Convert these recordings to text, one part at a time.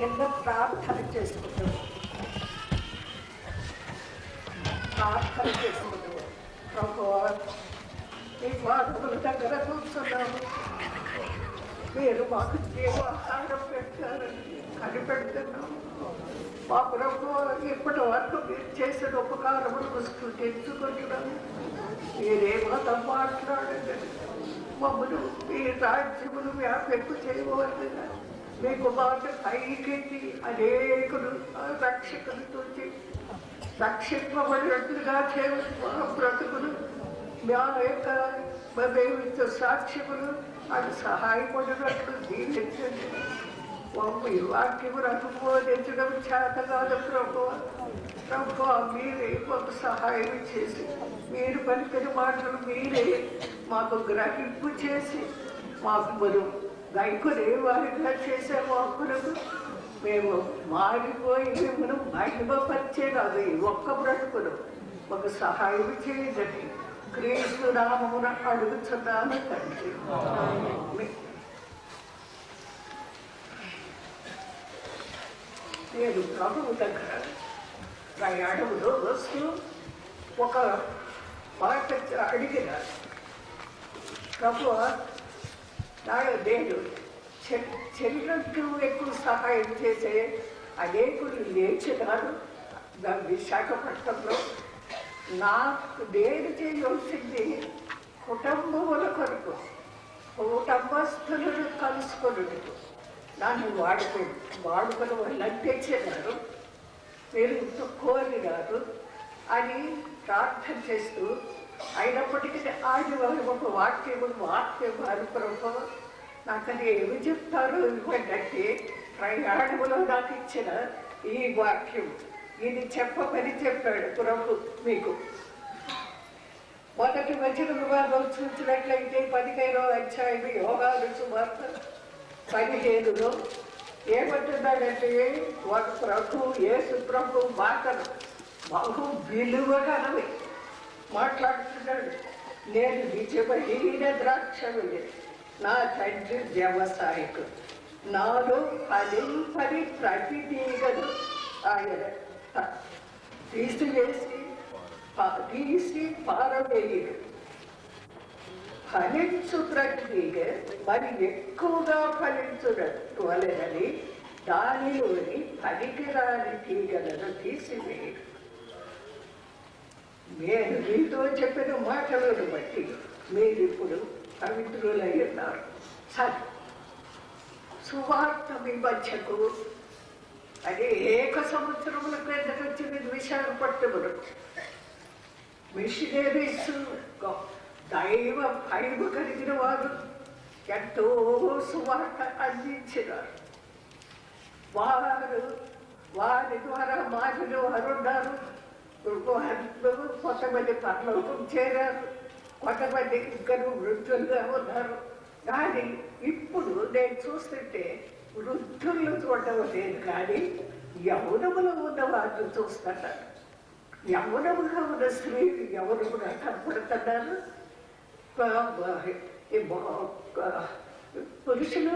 చిన్న ప్రార్థన చేసుకుంటాము. ప్రభువా, మీ పాదముల దగ్గర కూర్చున్నాము. మీరు మాకు జీవాహారం పెట్టారని కనిపెడుతున్నాము. మా ప్రభువా, ఇప్పటి వరకు మీరు చేసిన ఉపకారములను స్తుతించుకుంటున్నాము. మీరే మాతో మాట్లాడండి. మమ్మల్ని మీ రాజ్యమును వ్యాపింపు చేయవలసిన మీకు మాట పైకెత్తి అనేకులు రక్షకులు తోచి రక్షింపబడినట్లుగా చేయవలసిన మా బ్రతుకులు, మా యొక్క దేవుడితో సాక్ష్యములు అది సహాయపడినట్లు దీవించండి. ఈ వాక్యమును అనుమోదించడం చేత కాదు ప్రభువా. ప్రభువా, మీరే మాకు సహాయం చేసి మీరు పలికిన మాటలు మీరే మాకు గ్రహింపు చేసి మాకు మనం గైకునే వారిగా చేసే వాకులకు మేము మారిపోయి మిమ్మల్ని మహిమపరిచే కాదు ఈ ఒక్క బ్రతుకును మాకు సహాయం చేయదండి. క్రీస్తు నామమున అడుగుచున్నాను తండ్రి. నేను ప్రభువు దగ్గర ప్రయాణంలో వస్తూ ఒక మాట అడిగిన, ప్రభువా, నేను చెల్లకు ఎక్కువ సహాయం చేసే అనేకులు లేచినారు విశాఖపట్నంలో. నాకు నేను చేయవలసింది కుటుంబముల కొరకు, కుటుంబస్తులను కలుసుకొనుటకు నన్ను వాడుకొని వాళ్ళని తెచ్చినారు. మీరు కోరినారు అని ప్రార్థన చేస్తూ, అయినప్పటికీ ఆదివారం ఒక వాక్యం ప్రభు నాకు అది ఏమి చెప్తారో ఇవ్వండి. ప్రయాణములో నాకు ఇచ్చిన ఈ వాక్యం ఇది చెప్పమని చెప్పాడు ప్రభు. మీకు మొదటి వచనం విభాగం చూసినట్లయితే 15వ అధ్యాయం యోగాలు సువార్త 15లో ఏమంటున్నాడంటే, ఒక ప్రభు యేసు ప్రభు మాటలు బహు విలువగలవి మాట్లాడుతున్నాడు. నేను నిజమైన ద్రాక్షవల్లి, నా తండ్రి వ్యవసాయకుడు, నాలో ఫలింపని ప్రతి తీగను ఆయన తీసి పారవేయుడు. ఫలించు ప్రతి తీగ మరి ఎక్కువగా ఫలించున్నట్టు వలనని దానిలోని పనికిరాని తీగలను తీసివేయడు. నేను మీతో చెప్పిన మాటలను బట్టి మీరు ఇప్పుడు పవిత్రులై ఉన్నారు. సరే, సువార్త మీ మధ్యకు అనేక సంవత్సరముల క్రిందట వచ్చింది. విశాఖపట్నంలో మిషనరీస్ దైవ భయం కలిగిన వారు ఎంతో సువార్త అందించినారు. వారి ద్వారా మారిన వారు ఉన్నారు. కొంతమంది పరలోకం చేరారు, కొంతమంది ఇంకను వృద్ధులుగా ఉన్నారు. కానీ ఇప్పుడు నేను చూస్తుంటే వృద్ధులను చూడడం లేదు, కానీ యౌవనములో ఉన్న వారిని చూస్తున్నారు. యౌవనముగా ఉన్న స్త్రీలు యౌవనముగా కనపడుతున్నారు. పురుషులు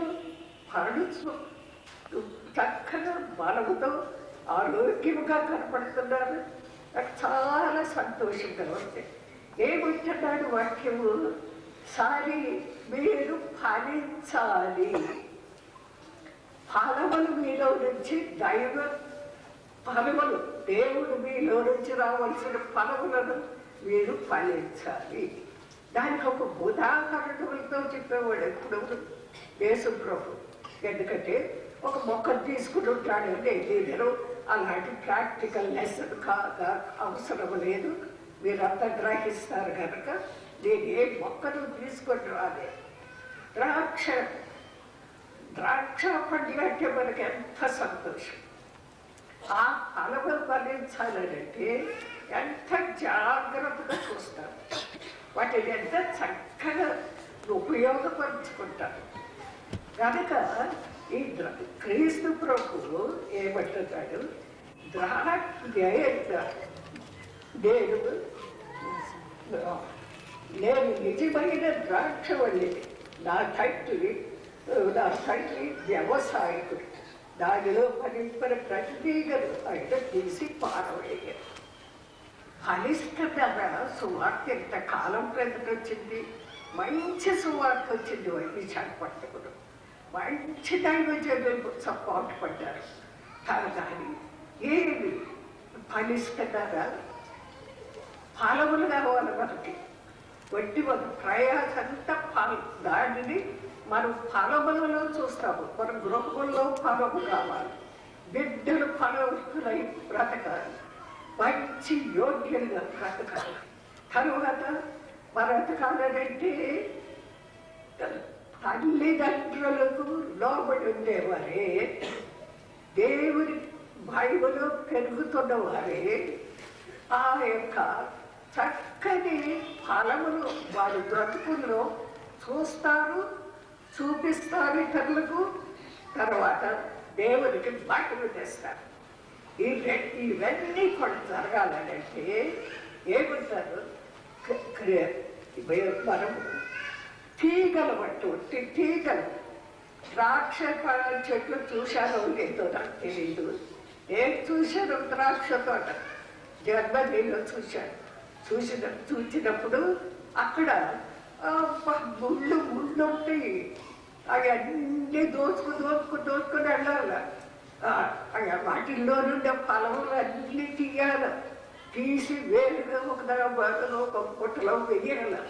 పరుచు చక్కగా బలముతో ఆరోగ్యముగా కనపడుతున్నారు. నాకు చాలా సంతోషంగా ఉంది. ఏమంటున్నాడు వాక్యము? సారి మీరు ఫలించాలి. ఫలములు మీలో నుంచి దైవ ఫలములు, దేవుడు మీలో నుంచి రావాల్సిన ఫలములను మీరు ఫలించాలి. దానికి ఒక ఉదాహరణలతో చెప్పేవాడు ఎప్పుడు యేసు ప్రభు. ఎందుకంటే ఒక మొక్కను తీసుకుని ఉంటాడంటే నేను అలాంటి ప్రాక్టికల్ లెసన్ కాగా అవసరం లేదు, మీరంతా గ్రహిస్తారు కనుక నేను ఏ మొక్కను తీసుకొని రాలే. ద్రాక్ష పండ్లు అంటే మనకి ఎంత సంతోషం. ఆ ఫలములు ఫలించాలంటే ఎంత జాగ్రత్తగా చూస్తారు, వాటిని ఎంత చక్కగా ఉపయోగపరుచుకుంటారు. కనుక ఈ క్రీస్తు ప్రభువు ఏమంటున్నాడు? నేను నిజమైన ద్రాక్షవల్లిని, నా తండ్రి వ్యవసాయకుడు. దానిలో ఫలింపని ప్రతి తీగను ఆయన తీసి పారవేయాలి. ఫలిస్తున్న సువార్త ఎంత కాలం క్రిందట వచ్చింది. మంచి సువార్త వచ్చింది. విశాఖపట్నంలో మంచి దైవజనులు సపోర్ట్ పడ్డారు. కానీ ఏమి ఫలిస్తున్నారా? ఫలములు కావాలి మనకి. వడ్డీ మన ప్రయాసంతా ఫలం. దానిని మనం ఫలములలో చూస్తాము. మన గృహముల్లో ఫలము కావాలి. బిడ్డలు ఫలవంతులై బ్రతకాలి. మంచి యోగ్యులుగా బ్రతకాలి. తరువాత బ్రతకాలంటే తల్లిదండ్రులకు లోబడి ఉండేవారే, దేవుని భయములో పెరుగుతున్న వారే ఆ యొక్క చక్కని ఫలములు వారి బ్రతుకుల్లో చూస్తారు, చూపిస్తారు ఇతరులకు. తర్వాత దేవునికి బట్టలు తెస్తారు. ఇవన్నీ కూడా జరగాలంటే ఏమంటారు? మనము తీగలు పట్టు తీగలు. ద్రాక్ష చెట్లు చూశానో లేదో నాకు తెలీదు. నేను చూశాను ద్రాక్ష తోట, జర్మనీలో చూశాను. చూసినప్పుడు అక్కడ ముళ్ళు ఉంటాయి. అవి అన్నీ దోచుకుని వెళ్ళాలి. వాటిల్లో నుండి ఫలములు అన్నీ తీయాలి. తీసి వేరుగా ఒక పుట్టలో వేయాలి.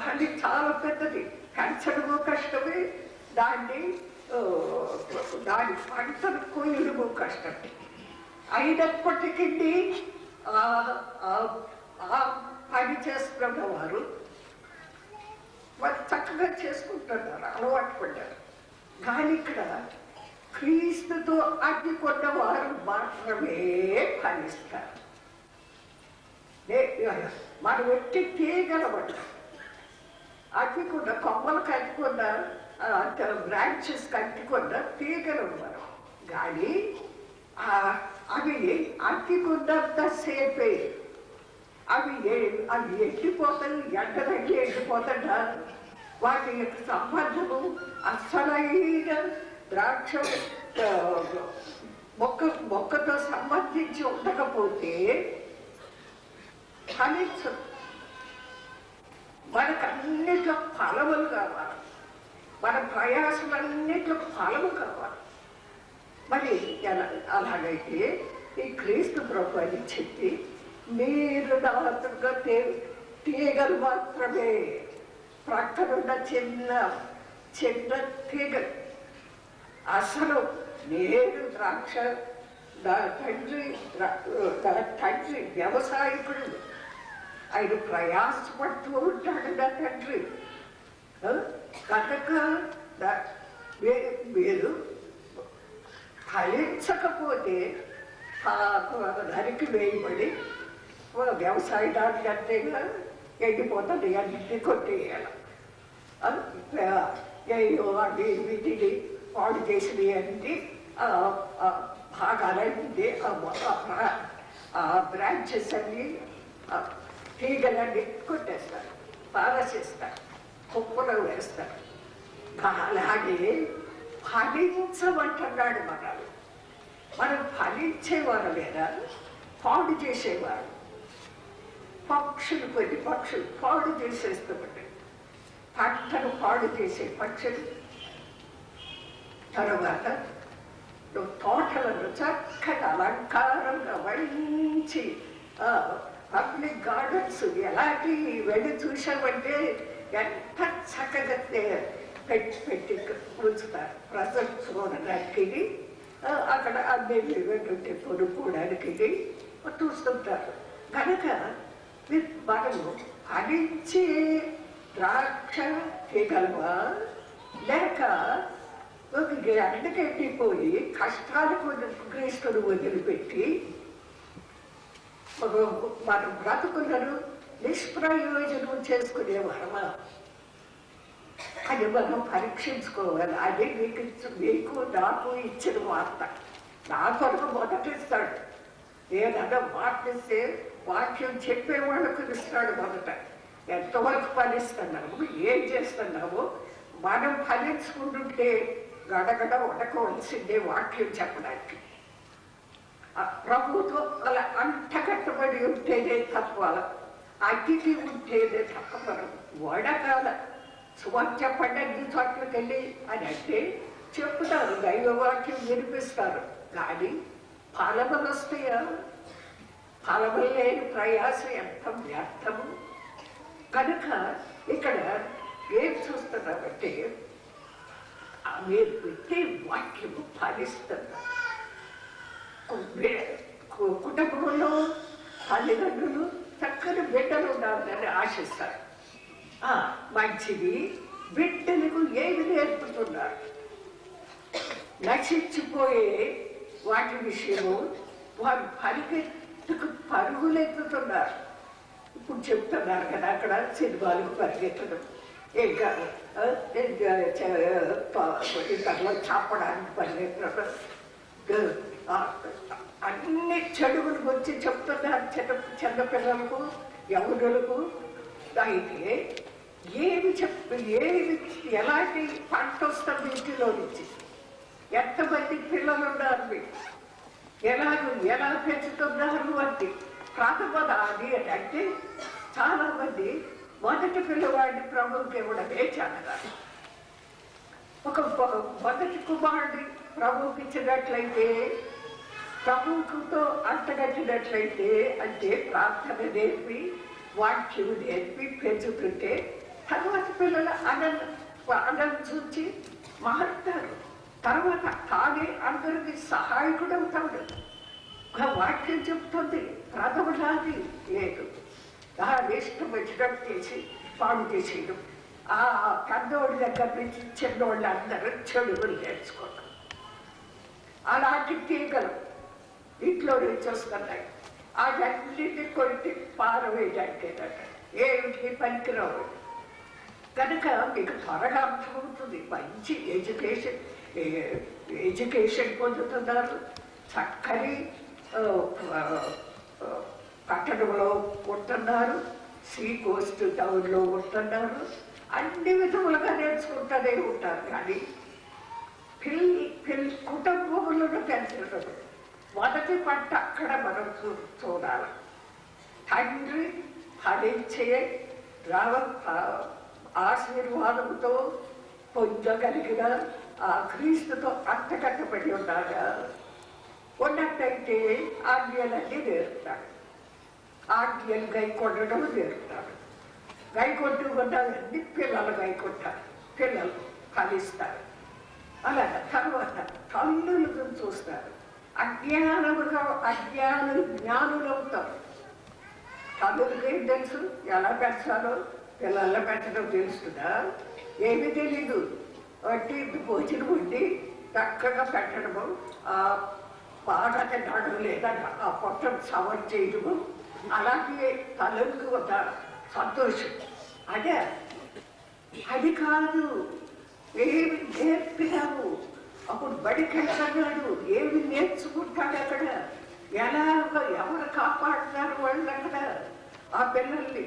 అది చాలా పెద్దది. పెంచడము కష్టమే, దాని పంటను కోయడము కష్టం. అయినప్పటికీ పని చేస్తున్న వారు చక్కగా చేసుకుంటున్నారు, అలవాటు పడ్డారు. కానీ ఇక్కడ క్రీస్తుతో అడ్డు కొన్న వారు మాత్రమే ఫలిస్తారు. మనం ఎట్టి తీయగలబడ్డ అడ్డుకున్న కొమ్మలు కట్టుకున్న బ్రాంచెస్ కట్టుకున్న తీగలు మనం. కానీ అవి అడ్డుకున్నంత సేపే అవి ఎండిపోతాయి. ఎండలకి ఎండిపోతాడా? వాటి యొక్క సంబంధము అసలైన ద్రాక్ష మొక్కతో సంబంధించి ఉండకపోతే ఫలించదు. మనకన్నిట్లో ఫలములు కావాలి. మన ప్రయాసలన్నిట్లో ఫలము కావాలి. మరి అలాగైతే ఈ క్రీస్తు ప్రభు అని చెప్పి మీరు మాత్రంగా తీగలు మాత్రమే, ప్రక్కనున్న చిన్న తీగలు. అసలు నేను ద్రాక్ష తండ్రి వ్యవసాయకుడు. ఆయన ప్రయాసపడుతూ ఉంటాడు నా తండ్రి. కనుక మీరు ఫలించకపోతే నరికి వేయబడి వ్యవసాయదారులు అంతేగా ఎండిపోతుంది. అన్నింటినీ కొట్టేయాలి. వీటిని పాడు చేసినవి అన్ని భాగాలన్నీ ఆ బ్రాంచెస్ అన్ని తీగలన్నీ కొట్టేస్తారు, పారసేస్తారు, కుప్పలో వేస్తారు. అలాగే ఫలించమంటున్నాడు మనల్ని. మనం ఫలించేవారు లేదా పాడు చేసేవారు. కొన్ని పక్షులు పాడు చేసేస్తామండి. పంటను పాడు చేసే పక్షులు. తర్వాత తోటలను చక్కగా అలంకారంగా మంచి పబ్లిక్ గార్డెన్స్ ఎలాంటి వెళ్ళి చూసామంటే ఎంత చక్కగా పెట్టి ఉంచుతారు. ప్రజలు చూడడానికి అక్కడ అన్ని ఉంటే కొనుక్కోవడానికి చూస్తుంటారు. కనుక మనము ఫలించే ద్రాక్ష తీగలవా లేక ఎండకెట్టిపోయి కష్టాలకు క్రీస్తును వదిలిపెట్టి మన బ్రతుకులను నిష్ప్రయోజనం చేసుకునేవారమా అని మనం పరీక్షించుకోవాలి. అది మీకు నాకు ఇచ్చిన వార్త. నా కొరకు మొదటిస్తాడు. ఏదన్నా మాటిస్తే వాక్యం చెప్పేవాళ్ళకు ఇస్తాడు మొదట. ఎంతవరకు ఫలిస్తున్నాము, ఏం చేస్తున్నాము, మనం ఫలించుకుంటుంటే గడగడ వడకవలసిందే వాక్యం చెప్పడానికి. ప్రభుత్వం అలా అంటకట్టబడి ఉంటేనే తప్ప, అతిథి ఉంటేనే తప్ప మనం వడకాల సువార్త చెప్పండి అన్ని చోట్లకి వెళ్ళి అని అంటే చెప్తారు, దైవవాక్యం వినిపిస్తారు, కానీ ఫలములు వస్తాయా? ఫలములు లేని ప్రయాసం ఎంత వ్యర్థము. కనుక ఇక్కడ ఏం చూస్తున్నామంటే మీరు పెట్టే వాక్యము ఫలిస్తున్నారు. కుటుంబంలో తల్లిదండ్రులు చక్కని బిడ్డలు ఉండాలని ఆశిస్తారు. మంచిది. బిడ్డలకు ఏమి నేర్పుతున్నారు? నశించిపోయే వాటి విషయము వారు పరిగెత్తుకు పరుగులెత్తుతున్నారు. ఇప్పుడు చెప్తున్నారు కదా అక్కడ సినిమాలకు పరిగెత్తడం, ఇతరులు చాపడానికి పరిగెత్తడం, అన్ని చెడుగులు వచ్చి చెప్తున్నారు చిన్నపిల్లలకు, యవ్వనులకు. అయితే ఏమి ఎలాంటి పంట వస్తుంది ఇంటిలో నుంచి, ఎంతమంది పిల్లలు ఉన్నారు, మీకు ఎలా పెంచుతున్నారు అంటే ప్రాథమిక అది అంటే చాలా మంది మొదటి పిల్లవాడిని ప్రభువుకి ఇవ్వడమే చాలా. ఒక మొదటి కుమారుడిని ప్రభువుకి ఇచ్చినట్లయితే, ప్రభువుతో అంటగట్టినట్లయితే, అంటే ప్రార్థన నేర్పి వాక్యం నేర్పి పెంచుతుంటే తర్వాత పిల్లలు అన్నం చూచి మారుతారు. తర్వాత తానే అందరికీ సహాయకుడు అవుతాడు. వాక్యం చెప్తుంది, ప్రథమలాది లేదు. ఇష్టం వచ్చినట్టు చేసి పాడు చేసేయడం. ఆ పెద్దోడి దగ్గర నుంచి చిన్నోళ్ళు అందరూ చెడుగులు నేర్చుకోవడం. అలాంటి తీగలు ఇంట్లో నుంచి వస్తున్నాయి. అవన్నింటినీ కొట్టి పారవేయడానికేనట, ఏమిటి పనికిరావు. కనుక మీకు త్వరగా అర్థమవుతుంది. మంచి ఎడ్యుకేషన్ పొందుతున్నారు, చక్కని పట్టణంలో ఉంటున్నారు, సీ కోస్ట్ టౌన్లో ఉంటున్నారు, అన్ని విధములుగా నేర్చుకుంటూనే ఉంటారు. కానీ కుటుంబములను పెంచడం మొదటి పంట అక్కడ మనం చూడాలి. తండ్రి ఫలించే ఆశీర్వాదంతో పొందగలిగిన ఆ క్రీస్తుతో అంతకట్టబడి ఉన్నాగా ఉన్నట్టయితే ఆజ్ఞలన్నీ నేర్పుతాడు. ఆజ్ఞలు గైకొట్టడం నేర్పుతాడు. గైకొట్టు కొట్టాలన్నీ పిల్లలు గైకొట్టారు, పిల్లలు ఫలిస్తారు. అలాగే తర్వాత తల్లులను చూస్తారు. జ్ఞానులు అవుతారు. తల్లులకి ఏం తెలుసు? ఎలా పెంచాలో పిల్లల్లో పెంచడం తెలుస్తుందా? ఏమీ తెలీదు. అంటే భోజనం ఉండి చక్కగా పెట్టడము, బాగా తినడం లేదా ఆ పొట్టం సవర్ చేయడము, అలాగే తల్లులకు ఒక సంతోషం. అదే అది కాదు. ఏమి నేర్పినావు? అప్పుడు బడికి వెళ్తున్నాడు, ఏమి నేర్చుకుంటాడు అక్కడ? ఎవరు కాపాడుతున్నారు వాళ్ళు అక్కడ? ఆ పిల్లల్ని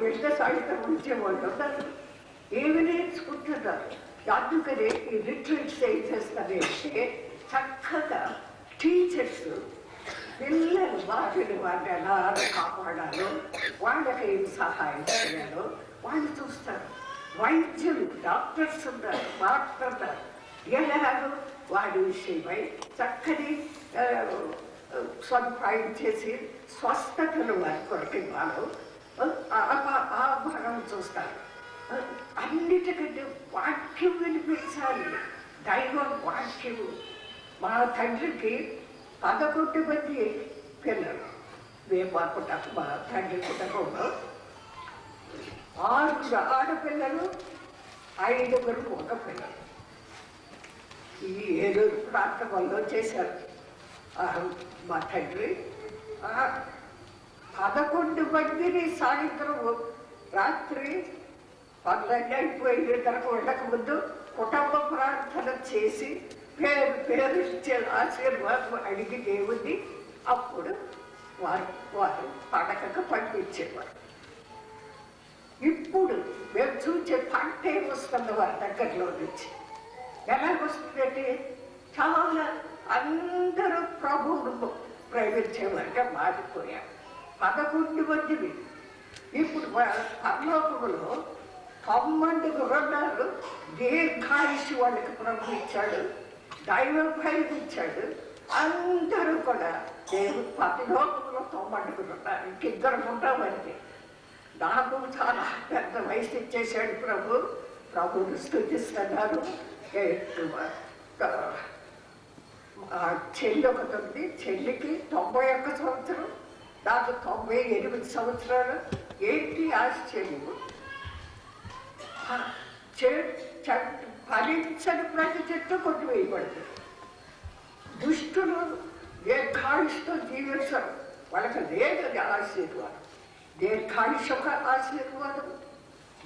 వెంట సాగితం ఉంచేవాళ్ళు ఉన్నారు. ఏమి నేర్చుకుంటున్నారు? అందుకనే ఈ రిట్రీట్స్ ఏం చేస్తారంటే చక్కగా టీచర్స్ పిల్లలు వాటిని ఎలా కాపాడాలో, వాళ్ళకి ఏం సహాయం చేయాలో వాళ్ళు చూస్తారు. వైద్యులు, డాక్టర్స్ ఉన్నారు, మాట్లాడతారు. ఎలాగో వాడి విషయమై చక్కని సదుపాయం చేసి స్వస్థతలు వారి కొరకు వాళ్ళు ఆ భాగం చూస్తారు. అన్నిటికంటే వాక్యం వినిపించాలి, దైవ వాక్యము. మా తండ్రికి 11 మంది పిల్లలు. మేము మా కుటుంబం, మా తండ్రి కుటుంబంలో 6 ఆడపిల్లలు, 5 మగ పిల్లలు. ఈ 7 ప్రాంతంలో చేశారు మా తండ్రి. 11 మందిని సాయంత్రం రాత్రి 12 అయిపోయిన తరకు వెళ్ళక ముందు కుటుంబ ప్రార్థన చేసి పేరు ఇచ్చే ఆశీర్వాదం అడిగి దేవుని అప్పుడు వారు పడకకు పంపించేవారు. ఇప్పుడు మేము చూసే పంటే వస్తుంది వారి దగ్గరలో నుంచి. ఎలా వస్తుందంటే చాలా అందరూ ప్రభువును ప్రేమించేవారుగా మారిపోయారు. 11 మందిని. ఇప్పుడు పరలోకములో 90 గుణాలు దీర్ఘాయుష్ వాళ్ళకి ప్రభు ఇచ్చాడు, దైవ భయం ఇచ్చాడు. అందరూ కూడా దేవుడు పరలోకములో 90 గుణాలు, ఇంకిద్దరు ఉంటామంటే. నాకు చాలా పెద్ద వయసు ఇచ్చేసాడు ప్రభు. ప్రభుని స్థుతిస్తున్నారు. చెల్లి ఒకటి ఉంది, చెల్లికి 91 సంవత్సరం, నాకు 98 సంవత్సరాలు. ఏంటి ఆశ్చర్యము! ఫలించని ప్రతి చెట్టు కొట్టివేయబడుతుంది. దుష్టులు దీర్ఘాయుష్తో జీవించరు, వాళ్ళకి లేదని ఆశీర్వాదం. దీర్ఘాయుష్ ఒక ఆశీర్వాదం.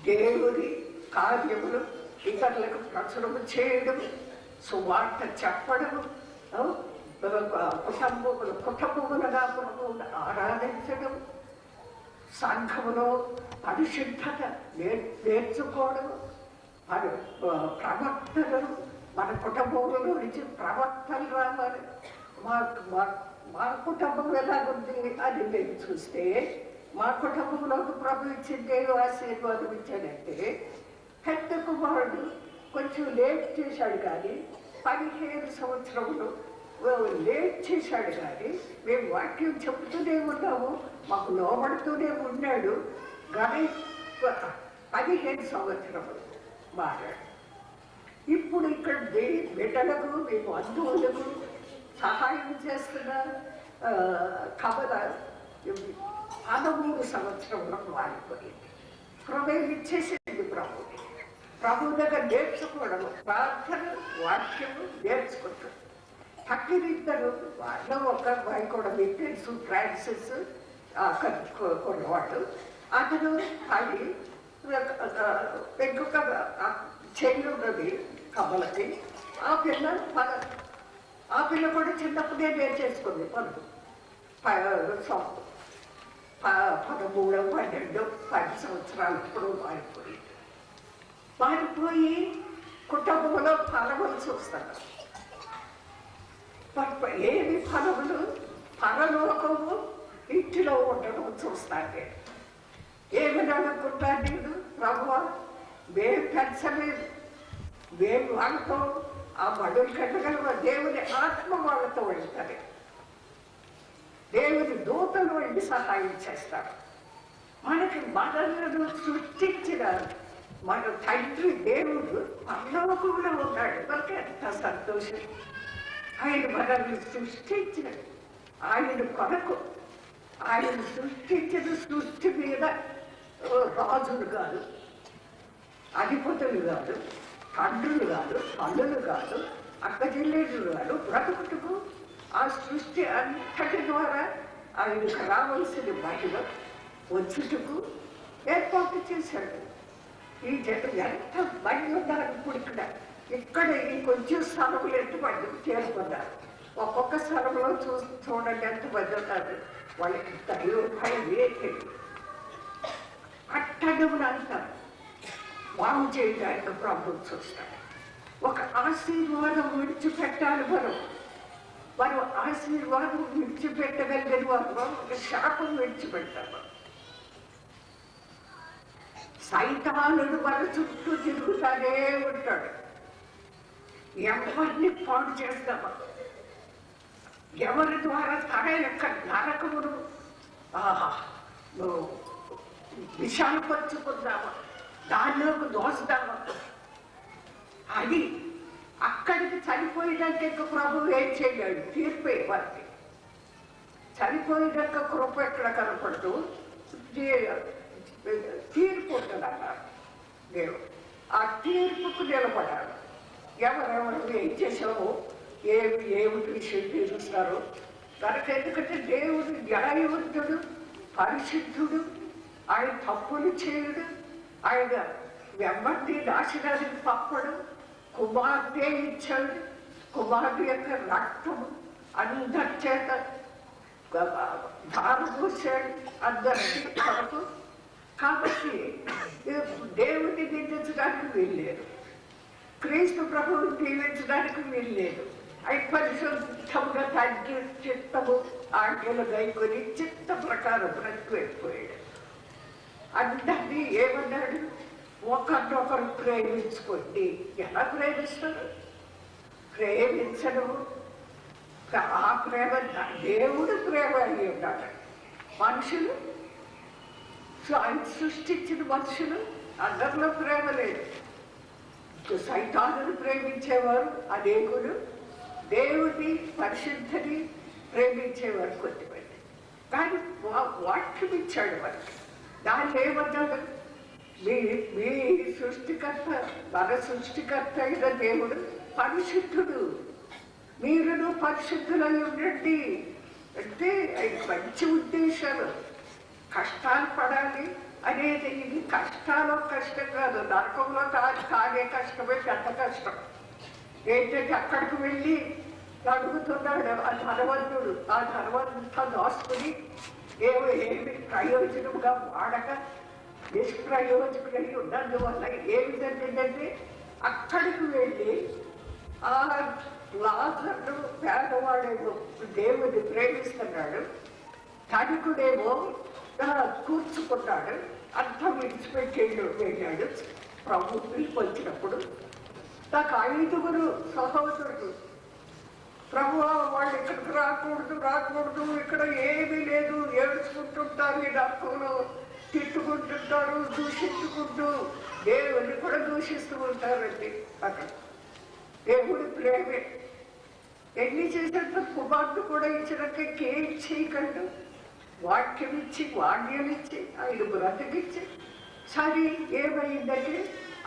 దేవుని కార్యములు ఇతరులకు ప్రచురము చేయడం, సువార్త చెప్పడము, కుటుంబములుగా ఆరాధించడం, సంఘములో పరిశుద్ధత నేర్చుకోవడం, ప్రవర్తనలు మన కుటుంబంలో నుంచి ప్రవర్తన రావాలి. మా కుటుంబం ఎలాగుంది అని మేము చూస్తే, మా కుటుంబంలోకి ప్రభు ఇచ్చిందే ఆశీర్వాదం ఇచ్చాడంటే, పెద్ద కుమారుడు కొంచెం లేట్ చేశాడు కానీ 15 సంవత్సరములు లేట్ చేశాడు కానీ మేము వాక్యం చెబుతూనే ఉన్నాము, మాకు లోబడుతూనే ఉన్నాడు. కానీ 15 సంవత్సరములు మారాడు. ఇప్పుడు ఇక్కడ బిడ్డలకు మీ బంధువులకు సహాయం చేస్తున్న కమల 13 సంవత్సరములకు మారిపోయింది. హృదయం ఇచ్చేసింది ప్రభు దగ్గర నేర్చుకోవడం, ప్రార్థన వాక్యము నేర్చుకుంటాడు. పక్కనిద్దరు వాళ్ళ ఒక అబ్బాయి కూడా మీకు తెలుసు, ఫ్రాన్సిస్ కొన్నవాడు. అతను అది ఇంకొక చెల్లి ఉన్నది కమలకి. ఆ పిల్ల కూడా చిన్నప్పుడే నేర్చేసుకుంది పనులు. 13, 12, 10 సంవత్సరాలు ఇప్పుడు మారిపోయి కుటుంబంలో ఫలములు చూస్తారు. ఏమి ఫలములు? పరలోకము ఇంటిలో ఉండడం చూస్తాను. ఏమని అనుకుంటాను నేను? ప్రభువా, మేము పెంచలేదు, మేము వాళ్ళతో ఆ బడులు కట్టగలమా? దేవుని ఆత్మ వాళ్ళతో వెళ్తారు, దేవుని దూతలు వెళ్ళి సహాయం చేస్తారు. మనకి మనలను సృష్టించిన మన తండ్రి దేవుడు పరలోకంలో ఉన్నాడు. మనకి ఎంత సంతోషం! ఆయన మనల్ని సృష్టించాడు. ఆయన కొరకు ఆయన సృష్టించిన సృష్టి మీద రాజులు కాదు, అధిపతులు కాదు, తండ్రులు కాదు, పనులు కాదు, అక్క చెల్లెళ్ళు కాదు, బ్రతుకుటకు ఆ సృష్టి అంతటి ద్వారా ఆయనకు రావాల్సిన మహిమ వచ్చుటకు ఏర్పాటు చేశాడు. ఈ జనం ఎంత మంది ఉన్నారు ఇప్పుడు ఇక్కడ ఈ కొంచెం స్థలములు ఎంతమంది చేరుకున్నారు. ఒక్కొక్క స్థలంలో చూడండి ఎంతమంది ఉన్నారు. వాళ్ళకి దైవభయం వేయలేదు. పట్టణములు అంటారు బాగు చేయడానికి ప్రభుత్వం చూస్తాడు. ఒక ఆశీర్వాదం విడిచిపెట్టాలి మనం ఆశీర్వాదం విడిచిపెట్టగలిగిన వారు ఒక శాపం విడిచిపెట్టారు. సైతానుడు మన చుట్టూ తిరుగుతానే ఉంటాడు. ఎవరిని పాడు చేస్తామా, ఎవరి ద్వారా తన యొక్క నరకమును విశాలపరుచుకుందామా, దానిలోకి దోచుదామా, అది అక్కడికి చనిపోయినాక ప్రభు ఏం చేయలేడు, తీర్పే వారికి. చనిపోయినాక కృప ఎక్కడ కనపడుతూ తీర్పు ఉంటుంది అన్నారు దేవుడు. ఆ తీర్పుకు నిలబడాలి. ఎవరెవరు ఏం చేసామో ఏమిటి విషయం తీరుస్తారు కనుక. ఎందుకంటే దేవుడు న్యాయవంతుడు, పరిశుద్ధుడు, ఆయన తప్పులు చేయడు, ఆయన ఎవరిని నాశనానికి పంపడు. కుమార్తె ఇచ్చాడు, కుమార్తె యొక్క రక్తము అందరి చేత ధారపోసాడు అందరికీ కొరకు. కాబట్టి దేవుడిని నిందించడానికి వీల్లేదు. క్రీస్తు ప్రభువుని దీవించడానికి వీలు లేదు. అవి పరిశుద్ధంగా తగ్గి చిత్తము ఆజ్ఞలు గైకొని చిత్త ప్రకారం బ్రతుకు వెళ్ళిపోయాడు. అందరినీ ఏమన్నాడు? ఒకరినొకరు ప్రేమించుకోండి. ఎలా ప్రేమిస్తారు? ప్రేమించడం ఆ ప్రేమ దేవుడు ప్రేమ అయి ఉన్నాడు. మనుషులు ఆయన సృష్టించిన మనుషులు అందరిలో ప్రేమ లేదు. సైతానుని ప్రేమించేవారు అనేకులు, దేవుని పరిశుద్ధిని ప్రేమించేవారు కొద్దిమంది. కానీ వాక్యం ఇచ్చాడు మనకి. దాన్ని ఏమన్నాడు? మీ సృష్టికర్త, మన సృష్టికర్త అయిన దేవుడు పరిశుద్ధుడు, మీరును పరిశుద్ధులై ఉండండి అంటే మంచి ఉద్దేశాలు. కష్టాలు పడాలి అనేది ఇది కష్టాలు కష్టం కాదు, నరకంలో కాగే కష్టమే పెద్ద కష్టం. ఏంటంటే అక్కడికి వెళ్ళి అడుగుతున్నాడు ఆ ధనవంతుడు. ఆ ధనవంతా దాచుకుని ఏమి ప్రయోజనంగా వాడక నిష్ప్రయోజకులై ఉన్నందువల్ల ఏమి జరిగిందంటే అక్కడికి వెళ్ళి ఆ లాజరును పేదవాడేమో దేవుడిని ప్రేమిస్తున్నాడు, ధనికుడేమో కూర్చుకున్నాడు. అంతా విడిచిపెట్టి వెళ్ళాడు. ప్రభు పిలిపొచ్చినప్పుడు నాకు 5 సహోదరుడు, ప్రభు వాళ్ళు ఇక్కడికి రాకూడదు, ఇక్కడ ఏమీ లేదు, ఏడ్చుకుంటుంటారు, ఈ నరకంలో తిట్టుకుంటుంటారు, దూషించుకుంటూ దేవుడిని కూడా దూషిస్తూ ఉంటారండి. అక్కడ దేవుడి ప్రేమే ఎన్ని చేసినంత కుమార్తె కూడా ఇచ్చినాక ఏం చేయకండు, వాక్యం ఇచ్చి వాణ్యం ఇచ్చి ఆయన బ్రతికిచ్చి సరే ఏమైందంటే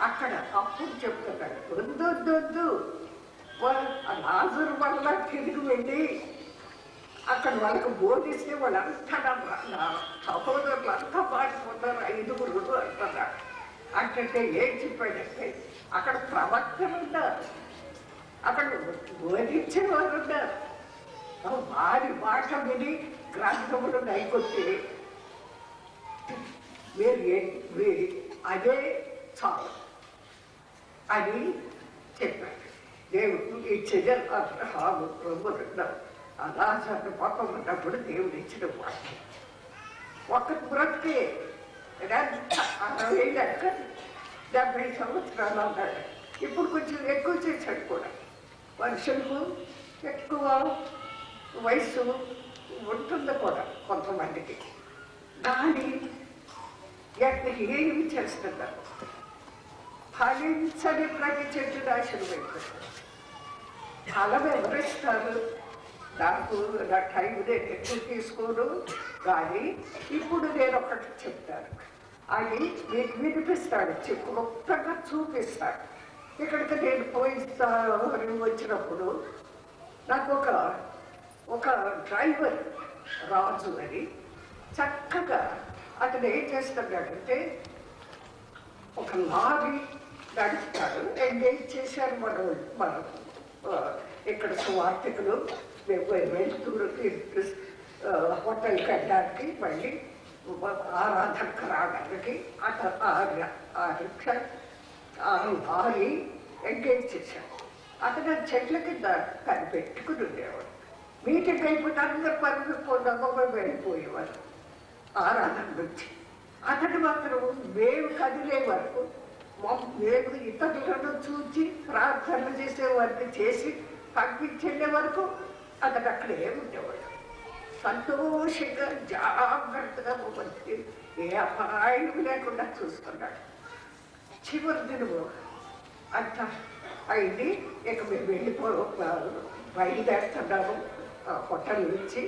అక్కడ అప్పుడు చెప్తున్నాడు, వద్దొద్దొద్దు లాజరు వల్ల తిరిగి వెళ్ళి అక్కడ వాళ్ళకు బోధిస్తే వాళ్ళంతా నా సహోదరులు అంతా పాడిపోతారు, 5 అంటున్నారు. అంటే ఏం చెప్పాడంటే అక్కడ ప్రవక్తలు ఉన్నారు, అక్కడ బోధించేవారు ఉన్నారు. వారి మాట విని గ్రంథములు నైకొట్టి మీరు అదే చాలు అని చెప్పాడు. దేవుడు ఈ చెయ్యలు అబ్రహాము ప్రభున్నారు అలాజాన్ని పాపం ఉన్నప్పుడు దేవుడు ఇచ్చిన వాక్యం ఒక బ్రతికే 60 లెక్క 70 సంవత్సరాలు అన్నాడు. ఇప్పుడు కొంచెం ఎక్కువ చేశాడు కూడా. మనుషులకు ఎక్కువ వయసు ఉంటుంది కూడా కొంతమందికి. దాని ఏమి చేస్తున్నారు? ఫలించని ప్రతి చెట్టు నాశనం అయిపోతుంది. ఫలం ఎవరిస్తారు? నాకు నా టైం నేను ఎక్కువ తీసుకోను, కానీ ఇప్పుడు నేను ఒకటి చెప్తాను, అది మీకు వినిపిస్తాడు, క్లుప్తంగా చూపిస్తాడు. ఇక్కడికి నేను వచ్చినప్పుడు నాకు ఒక డ్రైవర్ రాజు అని చక్కగా అతను ఏం చేస్తున్నాడంటే ఒక లారీ నడుపుతాడు. ఎంగేజ్ చేశారు మనం ఇక్కడ సువార్థికులు వెళ్తూరుకి హోటల్కి వెళ్ళడానికి మళ్ళీ ఆరాధనకు రావడానికి ఆ రిక్షా ఆ లారీ ఎంగేజ్ చేశాడు. అతను చెట్ల కింద కనిపెట్టుకుని ఉండేవాడు. మీటింగ్ అయిపోతే అందరు పనులు వెళ్ళిపోయేవారు ఆరాధన నుంచి. అతడు మాత్రం మేము కదిలే వరకు మేము ఇతరులను చూచి ప్రార్థనలు చేసేవారిని చేసి పంపించే వరకు అతడు అక్కడే ఉండేవాడు. సంతోషంగా జాగ్రత్తగా మమ్మల్ని ఏ అపాయం లేకుండా చూస్తున్నాడు. చివరి దినము అంత అయింది, ఇక మేము బయలుదేరుతున్నాము హోటల్ నుంచి.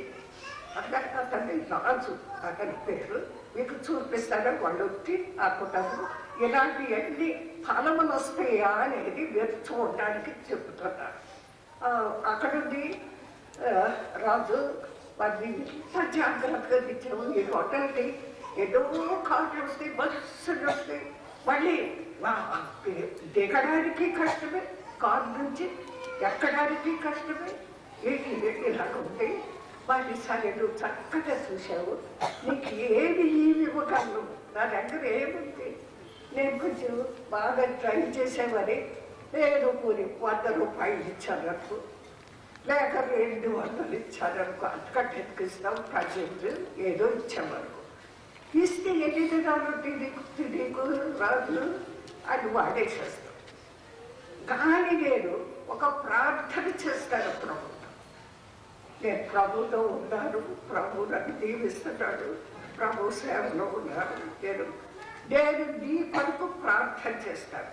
అతన్ని రాజు అతని పేరు మీకు చూపిస్తాను. వాళ్ళు వచ్చి ఆ కుటుంబం ఇలాంటివన్నీ ఫలములు వస్తాయా అనేది మీరు చూడడానికి చెప్తున్నారు. అక్కడుండి రాజు వారిని ఇంత జాగ్రత్తగా తెచ్చాము. ఈ హోటల్కి ఎన్నో కార్లు వస్తాయి, బస్సులు వస్తాయి, మళ్ళీ దిగడానికి కష్టమే, కారు నుంచి ఎక్కడానికి కష్టమే. ఇలాగుంటే వాటి సరే నువ్వు చక్కగా చూసావు, నీకు ఏమి ఇవ్వగలను, నా దగ్గర ఏముంది, నేను కొంచెం బాగా ట్రై చేసేవని ఏదో పోనీ 100 రూపాయలు ఇచ్చారనుకో, లేక 200 ఇచ్చారనుకో, అంతకంటే ఎత్తుకిస్తాం. ప్రజెంట్ ఏదో ఇచ్చామనుకో, ఇస్తే ఎన్ని దినాలు తినీకు రాదు అని వాడేసేస్తాం. కానీ నేను ఒక ప్రార్థన చేస్తాను ప్రభుత్వం. నేను ప్రభుతో ఉన్నాను, ప్రభు నన్ను దీవిస్తున్నాడు, ప్రభు సేవలో ఉన్నాను. నేను నీ కొరకు ప్రార్థన చేస్తాను.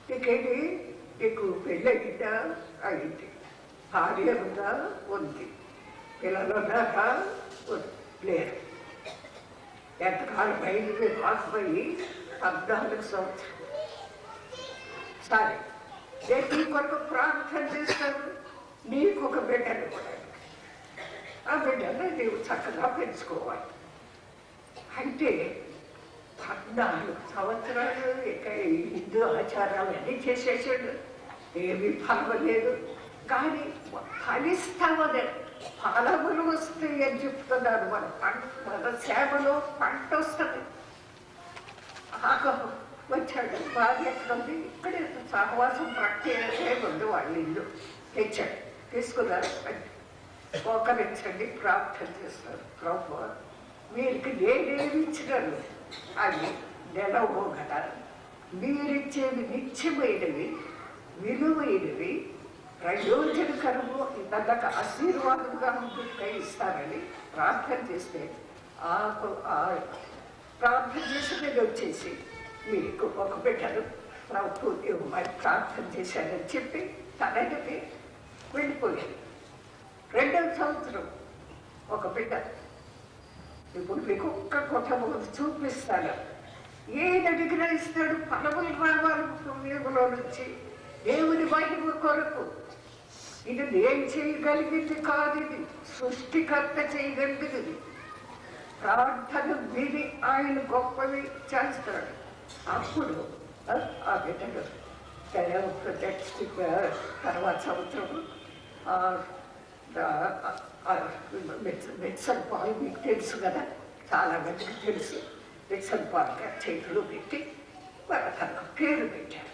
నీకేంటి, నీకు పెళ్ళయిందా? అయింది. భార్య ఉందా? ఉంది. పిల్లలు ఉన్నారా? లేరు. ఎంతకాలం అయింది పాసిపోయి? 14 సంవత్సరం. సరే, నేను నీ కొరకు ప్రార్థన చేస్తాను. నీకు ఒక బిడ్డను కూడా, ఆ బిడ్డను నీవు చక్కగా పెంచుకోవాలి. అంటే 14 సంవత్సరాలు ఇక హిందూ ఆచారాలు అన్నీ చేసేసాడు, ఏమీ ఫలవలేదు. కానీ ఫలిస్తామని ఫలములు వస్తాయి అని చెప్తున్నాను. మన సేవలో పంట వస్తుంది. వచ్చాడు, భార్య ఎక్కడ ఉంది? ఇక్కడే సహవాసం ప్రత్యేకే ఉంది, వాళ్ళ ఇల్లు తెచ్చాడు. తీసుకున్నారు, మోకరించండి, ప్రార్థన చేస్తారు. ప్రభు, వీరికి నేనేమి ఇచ్చినాను అవి నెలవు కదా, మీరిచ్చేవి నిత్యమైనవి, విలువైనవి, ప్రయోజనకరము, ఇతరులకు ఆశీర్వాదంగా ఉంటుంది ఇస్తారని ప్రార్థన చేస్తే, ప్రార్థన చేసి నేను వచ్చేసి మీకు ఒక బిడ్డను ప్రభు ఇవ్వమని ప్రార్థన చేశానని చెప్పి తనకి వెళ్ళిపోయాను. 2వ సంవత్సరం ఒక బిడ్డ. ఇప్పుడు మీకు ఒక్క కుటుంబం చూపిస్తాను. ఏది అడిగినా ఇస్తాడు. ఫలములు రావాలి పుణ్యంలో నుంచి, దేవుని మహిమ కొరకు. ఇది నేను చేయగలిగింది కాదు, ఇది సృష్టికర్త చేయగలిగింది. ప్రార్థన విని ఆయన గొప్పవి చేస్తాడు. అప్పుడు ఆ బిడ్డలు నెక్స్ట్ తర్వాత సంవత్సరం మెడ్సన్ పాల్ మీకు తెలుసు కదా, చాలా మందికి తెలుసు. మెడ్సన్ పాల్ గారు చేతులు పెట్టి తనకు పేరు పెట్టారు.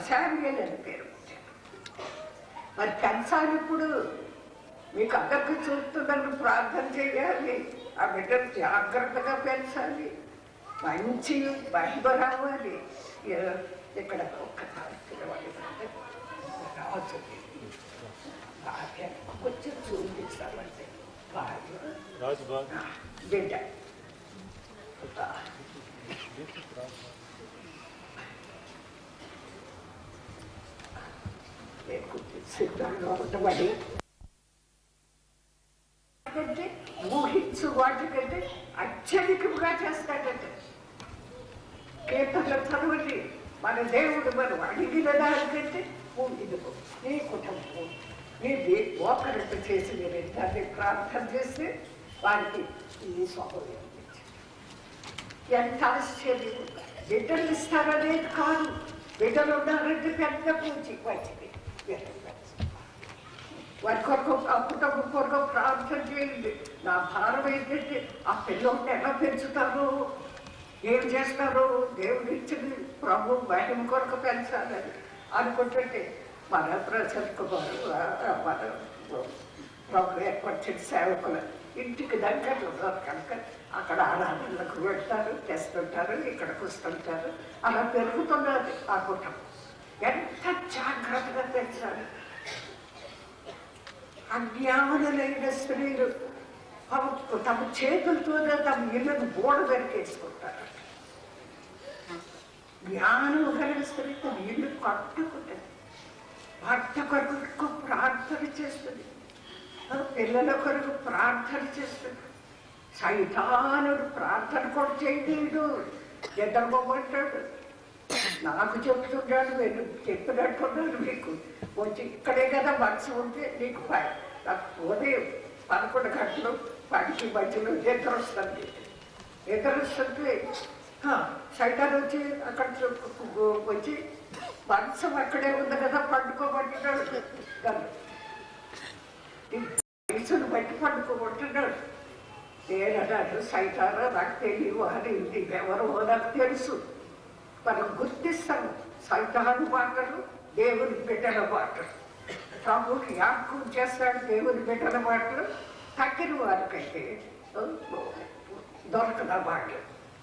శామ్యుయల్ అని పేరు పెట్టారు. మరి పెంచాలిప్పుడు మీకు అందరికి చూస్తుందని ప్రార్థన చేయాలి. ఆ బిడ్డను జాగ్రత్తగా పెంచాలి, మంచి మహిమ రావాలి. ఇక్కడ ఒక్కసారి పిలవాలి, రాజు భార్య కొంచెం చూపించాలంటే భార్య బిడ్డ సిద్ధంగా ఉండమని, ఊహించు వాటికంటే అత్యధికంగా చేస్తాడంటే. కీర్తనలు చదవండి, మన దేవుడు మనం అడిగిన దానికంటే ఇదిగో నీ కుటుంబం నీది ఒకరితో చేసి మీరు దాన్ని ప్రార్థన చేస్తే వారికి ఈ స్వభావం ఎంత ఆశ్చర్యం. బిడ్డలు ఇస్తారనేది కాదు, బిడ్డలు ఉన్నారంటే పెద్ద పూచి మంచిది. వారి కొరకు ఆ కుటుంబం కొరకు ప్రార్థన చేయండి. నా భారం ఏంటంటే ఆ పిల్లల్ని ఎలా పెంచుతారు, ఏం చేస్తారు, దేవుడు ఇచ్చింది ప్రభు మహిమ కొరకు పెంచాలని అనుకుంటుంటే మన ప్రసన్న కుమారు మన ప్రభు ఏర్పరిచిన సేవకులు ఇంటికి దగ్గరలో ఉన్నారు కనుక అక్కడ ఆరాధనలకు పెడతారు, తెస్తుంటారు, ఇక్కడికి వస్తుంటారు. అలా పెరుగుతున్నది ఆ కుటుంబం. ఎంత జాగ్రత్తగా పెంచాలి. అజ్ఞానులైన స్త్రీలు తమ చేతులతోనే తమ ఇళ్ళను బోడ వెనకేసుకుంటారు. జ్ఞానం కలిగిన స్త్రీ తమ ఇల్లు కట్టుకుంటుంది, భర్త కొరకు ప్రార్థన చేస్తుంది, పిల్లల కొరకు ప్రార్థన చేస్తుంది. సైతానుడు ప్రార్థన కూడా చేయలేడు, నిద్రపోమంటాడు. నాకు చెప్తున్నాడు, నేను చెప్పినట్టున్నాను మీకు. వచ్చి ఇక్కడే కదా మనసు ఉంటే నీకు నాకు ఉదయం 11 గంటలు 10కి మధ్యలో నిద్ర వస్తుంది. నిద్ర వస్తుంటే సైతాన్ వచ్చి అక్కడ వచ్చి మనసం అక్కడే ఉంది కదా పండుకోమంటున్నాడు. వయసును బట్టి పండుకోమంటున్నాడు. నేనన్నాను, వచ్చారు. సైతారా నాకు తెలియదు అని ఎవరో నాకు తెలుసు. మనం గుర్తిస్తాము సైతాను మాటలు, దేవుని బిడ్డల మాటలు. ప్రభు జ్ఞాపకం చేస్తాడు దేవుని బిడ్డల మాటలు. తగ్గిన వారికైతే దొరకదా మాటలు.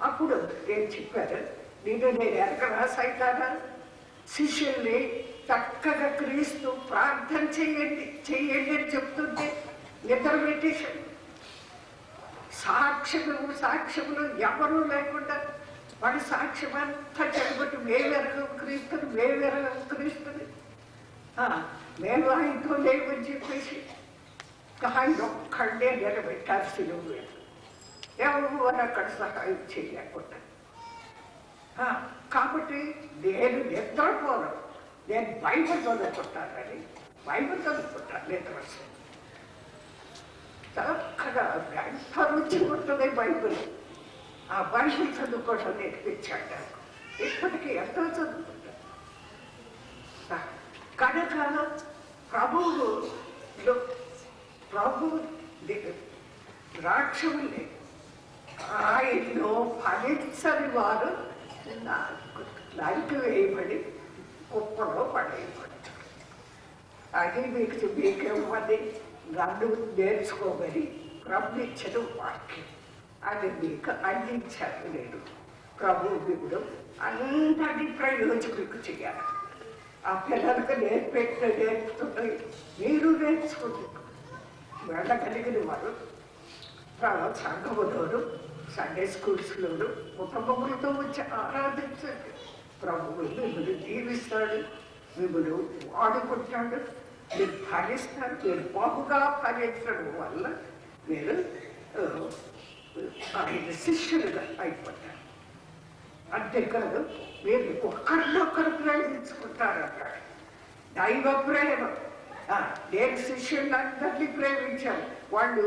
అప్పుడు ఏం చెప్పారు, నేను ఎరగరా సైతానా, శిష్యుల్ని చక్కగా క్రీస్తు ప్రార్థన చేయండి చెయ్యండి అని చెప్తుంటే నిద్ర పెట్టేశాడు. సాక్ష్యములు ఎవరూ లేకుండా వాడి సాక్ష్యం అంతా చెడగొట్టి మేమెరగం క్రీస్తుని క్రీస్తుని మేము ఆయనతో లేవని చెప్పేసి ఆయన ఒక్కడే నిలబెట్టారు సిలువ. ఎవరు అక్కడ సహాయం చేయలేకుండా. కాబట్టి నేను నిద్రపోను, నేను బైబిల్ చదువుకుంటానని బైబిల్ చదువుకుంటాను. నిద్ర వస్తుంది చక్కగా ఎంత రుచి ఉంటుంది బైబిల్. ఆ బైబిల్ చదువుకోవడం నేర్పించాడు నాకు. ఇప్పటికీ ఎంతో చదువుకుంటాను. కనుక ప్రభువు రాక్షసుల్ని ఆయనలో ఫలించని వారు నరికి వేయబడి కుప్పలో పడేయబడతారు. అది మీకేమది నన్ను నేర్చుకోమని ప్రభు ఇచ్చిన వాక్యం. అది మీకు అందించాను నేను. ప్రభు దేవుడు అందరినీ ప్రయోజకులకు చేయాలి. ఆ పిల్లలకు నేర్పుతున్నాయి, మీరు నేర్చుకుంటున్నారు. వెళ్ళగలిగిన వారు సంఘములోను సండే స్కూల్స్లోను కుటుంబములతో వచ్చి ఆరాధించండి. ప్రభువు మిమ్మల్ని దీవిస్తాడు, మిమ్మల్ని వాడుకుంటాడు, మీరు ఫలిస్తారు. మీరు బహుగా ఫలించడం వల్ల మీరు ఆయన శిష్యులుగా అయిపోతారు. అంతేకాదు మీరు ఒకరినొకరు ప్రేమించుకుంటారు అన్నాడు. దైవ ప్రేమ. నేను శిష్యులందరినీ ప్రేమించాను. వాళ్ళు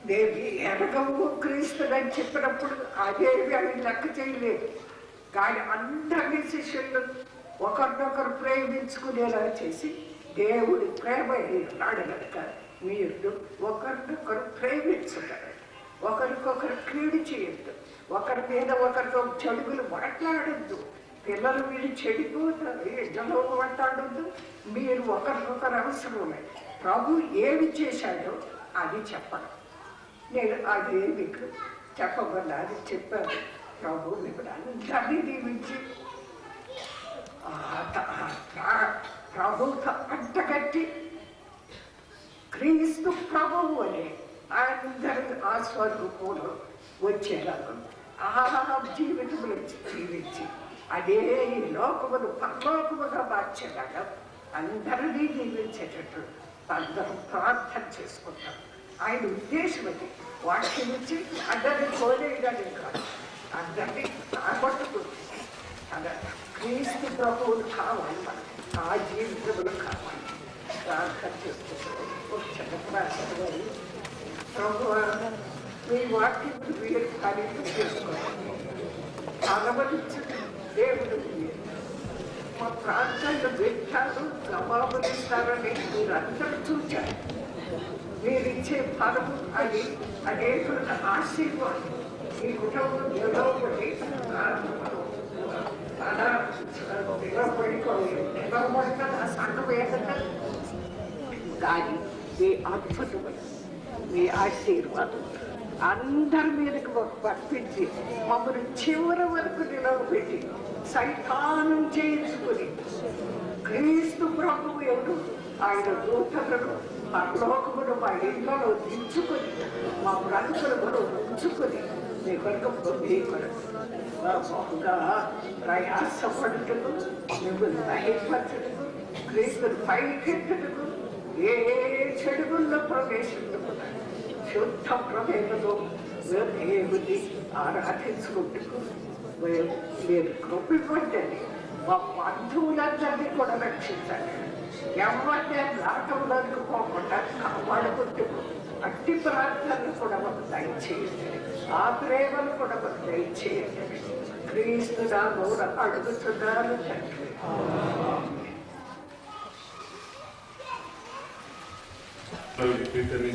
దేవి ఎరగవు క్రీస్తుని చెప్పినప్పుడు అదేవి అవి లెక్క చేయలేదు. కానీ అందరినీ శిష్యులు ఒకరినొకరు ప్రేమించుకునేలా చేసి దేవుడి ప్రేమ నాడు కనుక మీరు ఒకరినొకరు ప్రేమించుతారు. ఒకరికొకరు కీడు చేయొద్దు. ఒకరి మీద ఒకరితో చెడుగులు మాట్లాడద్దు. పిల్లలు మీరు చెడిపోతారు, ఎండలో మాట్లాడద్దు. మీరు ఒకరికొకరు అవసరమే. ప్రభు ఏమి చేశాడో అది చెప్పాలి. నేను అది మీకు చెప్పకుండా అది చెప్పాను. ప్రభు ఇప్పుడు అందరినీ దీవించి ప్రభుత్వ అంటగట్టి క్రీస్తు ప్రభువు అని అందరూ ఆ స్వర్గంలో వచ్చేలాగా ఆ జీవితంలో జీవించి అదే ఈ లోకమును పరలోకముగా మార్చేలాగా అందరినీ జీవించేటట్టు అందరూ ప్రార్థన చేసుకుంటాం. ఆయన ఉద్దేశం అది. వాక్యం ఇచ్చి అందరినీ కోలేయడానికి కాదు, అందరినీ రాబట్టుకుంటుంది. అలా క్రీస్తు ప్రభువులు కావాలి, మనకి ఆ జీవితంలో కావాలి. ప్రార్థన చేసుకుంటాం. ఒక చిన్న ప్రార్థన, ప్రభు మీ వాక్యం మీరు ఫలితం చేసుకోవాలి. అనుమతించండి దేవుడు. మా ప్రాంతాల్లో వింటారు, జవాబులిస్తారని మీరందరూ చూచారు. మీరిచ్చే ఫలము అది అనేకుల ఆశీర్వాదం. ఈ కుటుంబం నిలబడి నిలబడిన ఆ సంఘం ఏదన్నా కానీ మీ అద్భుతమైన మీ ఆశీర్వాదం అందరి మీదకి పంపించి మమ్మల్ని చివరి వరకు నిలవబెట్టి సైతానం చేయించుకుని క్రీస్తు ప్రభువు ఎవరు ఆయన దూతలను పరలోకమును మా ఇంట్లో దించుకొని మా బ్రతుకులను ఉంచుకొని మీ కొరకు మీ కొరకు బహుగా ప్రయాసపడుటకు మిమ్మల్ని బయటపరచుటకు క్రీస్తుని పైకెట్టుటకు ఏ చెడుగుల్లో ప్రవేశించకుండా శుద్ధ ప్రవేశతో దేవుని ఆరాధించుకుంటూ మీరు కృపివ్వండి. మా బంధువులందరినీ కూడా రక్షించండి. ఎవరిని నాటంలోకి పోకుండా కాపాడుకుంటూ అట్టి ప్రార్థనలు కూడా మాకు దయచేయండి. ఆ ప్రేమను కూడా మాకు దయచేయండి. క్రీస్తు నామమున అడుగుతున్నాను తండ్రి. కీర్తని